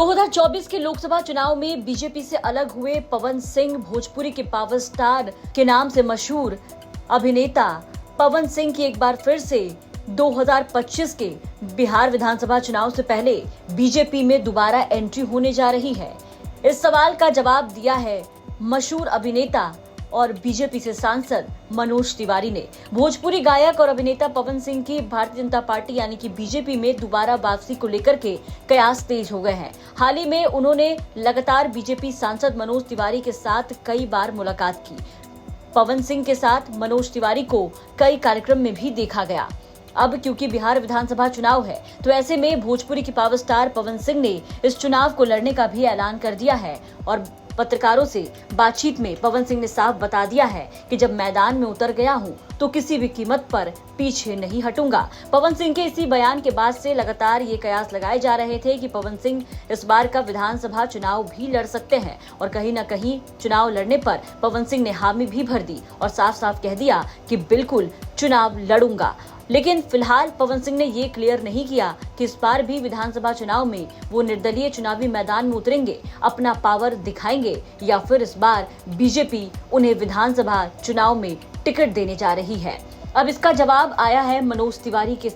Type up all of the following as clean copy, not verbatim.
2024 के लोकसभा चुनाव में बीजेपी से अलग हुए पवन सिंह भोजपुरी के पावर स्टार के नाम से मशहूर अभिनेता पवन सिंह की एक बार फिर से 2025 के बिहार विधानसभा चुनाव से पहले बीजेपी में दोबारा एंट्री होने जा रही है। इस सवाल का जवाब दिया है मशहूर अभिनेता और बीजेपी से सांसद मनोज तिवारी ने। भोजपुरी गायक और अभिनेता पवन सिंह की भारतीय जनता पार्टी यानी कि बीजेपी में दोबारा वापसी को लेकर के कयास तेज हो गए हैं। हाल ही में उन्होंने लगातार बीजेपी सांसद मनोज तिवारी के साथ कई बार मुलाकात की। पवन सिंह के साथ मनोज तिवारी को कई कार्यक्रम में भी देखा गया। अब क्योंकि बिहार विधानसभा चुनाव है तो ऐसे में भोजपुरी के पावर स्टार पवन सिंह ने इस चुनाव को लड़ने का भी ऐलान कर दिया है और पत्रकारों से बातचीत में पवन सिंह ने साफ बता दिया है कि जब मैदान में उतर गया हूं तो किसी भी कीमत पर पीछे नहीं हटूंगा। पवन सिंह के इसी बयान के बाद से लगातार ये कयास लगाए जा रहे थे कि पवन सिंह इस बार का विधानसभा चुनाव भी लड़ सकते हैं और कहीं न कहीं चुनाव लड़ने पर पवन सिंह ने हामी भी भर दी और साफ साफ कह दिया कि बिल्कुल चुनाव लड़ूंगा। लेकिन फिलहाल पवन सिंह ने ये क्लियर नहीं किया कि इस बार भी विधानसभा चुनाव में वो निर्दलीय चुनावी मैदान में उतरेंगे, अपना पावर दिखाएंगे या फिर इस बार बीजेपी उन्हें विधानसभा चुनाव में टिकट देने जा रही है। अब इसका जवाब आया है मनोज तिवारी के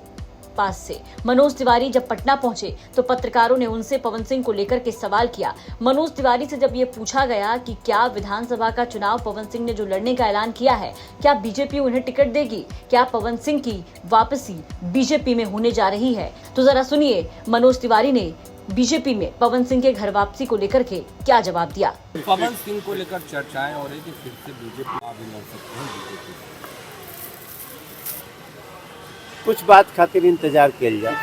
पास से। मनोज तिवारी जब पटना पहुंचे तो पत्रकारों ने उनसे पवन सिंह को लेकर के सवाल किया। मनोज तिवारी से जब ये पूछा गया कि क्या विधानसभा का चुनाव पवन सिंह ने जो लड़ने का ऐलान किया है, क्या बीजेपी उन्हें टिकट देगी, क्या पवन सिंह की वापसी बीजेपी में होने जा रही है, तो जरा सुनिए मनोज तिवारी ने बीजेपी में पवन सिंह के घर वापसी को लेकर के क्या जवाब दिया। पवन सिंह को लेकर चर्चाएं हो रही थी फिर से बीजेपी अभी लड़ सकते हैं बीजेपी। कुछ बात खातिर इंतजार किया जाए।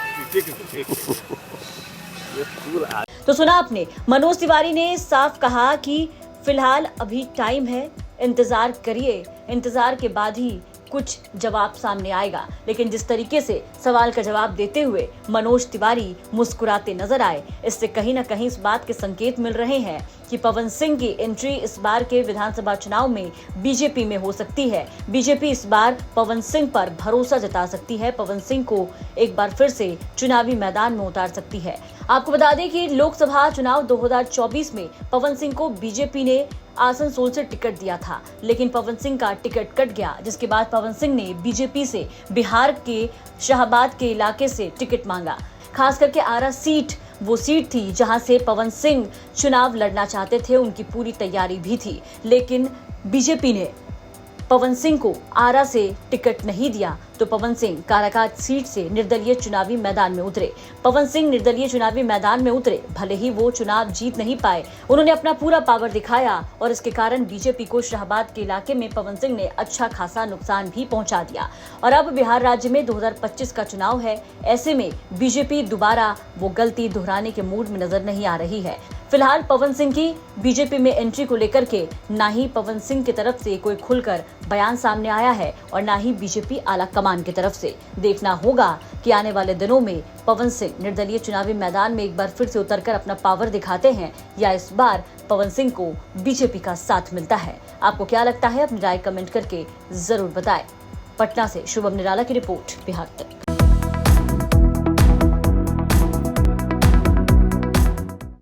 तो सुना आपने, मनोज तिवारी ने साफ कहा कि फिलहाल अभी टाइम है, इंतजार करिए, इंतजार के बाद ही कुछ जवाब सामने आएगा। लेकिन जिस तरीके से सवाल का जवाब देते हुए मनोज तिवारी मुस्कुराते नजर आए, इससे कहीं न कहीं इस बात के संकेत मिल रहे हैं कि पवन सिंह की एंट्री इस बार के विधानसभा चुनाव में बीजेपी में हो सकती है। बीजेपी इस बार पवन सिंह पर भरोसा जता सकती है, पवन सिंह को एक बार फिर से चुनावी मैदान में उतार सकती है। आपको बता दें कि लोकसभा चुनाव 2024 में पवन सिंह को बीजेपी ने आसनसोल से टिकट दिया था, लेकिन पवन सिंह का टिकट कट गया, जिसके बाद पवन सिंह ने बीजेपी से बिहार के शाहबाद के इलाके से टिकट मांगा। खास करके आरा सीट वो सीट थी जहां से पवन सिंह चुनाव लड़ना चाहते थे, उनकी पूरी तैयारी भी थी, लेकिन बीजेपी ने पवन सिंह को आरा से टिकट नहीं दिया तो पवन सिंह काराकाट सीट से निर्दलीय चुनावी मैदान में उतरे। पवन सिंह निर्दलीय चुनावी मैदान में उतरे, भले ही वो चुनाव जीत नहीं पाए, उन्होंने अपना पूरा पावर दिखाया और इसके कारण बीजेपी को शाहबाद के इलाके में पवन सिंह ने अच्छा खासा नुकसान भी पहुंचा दिया। और अब बिहार राज्य में 2025 का चुनाव है, ऐसे में बीजेपी दोबारा वो गलती दोहराने के मूड में नजर नहीं आ रही है। फिलहाल पवन सिंह की बीजेपी में एंट्री को लेकर के ना ही पवन सिंह की तरफ से कोई खुलकर बयान सामने आया है और ना ही बीजेपी आला कमान की तरफ से। देखना होगा कि आने वाले दिनों में पवन सिंह निर्दलीय चुनावी मैदान में एक बार फिर से उतरकर अपना पावर दिखाते हैं या इस बार पवन सिंह को बीजेपी का साथ मिलता है। आपको क्या लगता है, अपनी राय कमेंट करके जरूर बताएं। पटना से शुभम निराला की रिपोर्ट, बिहार तक।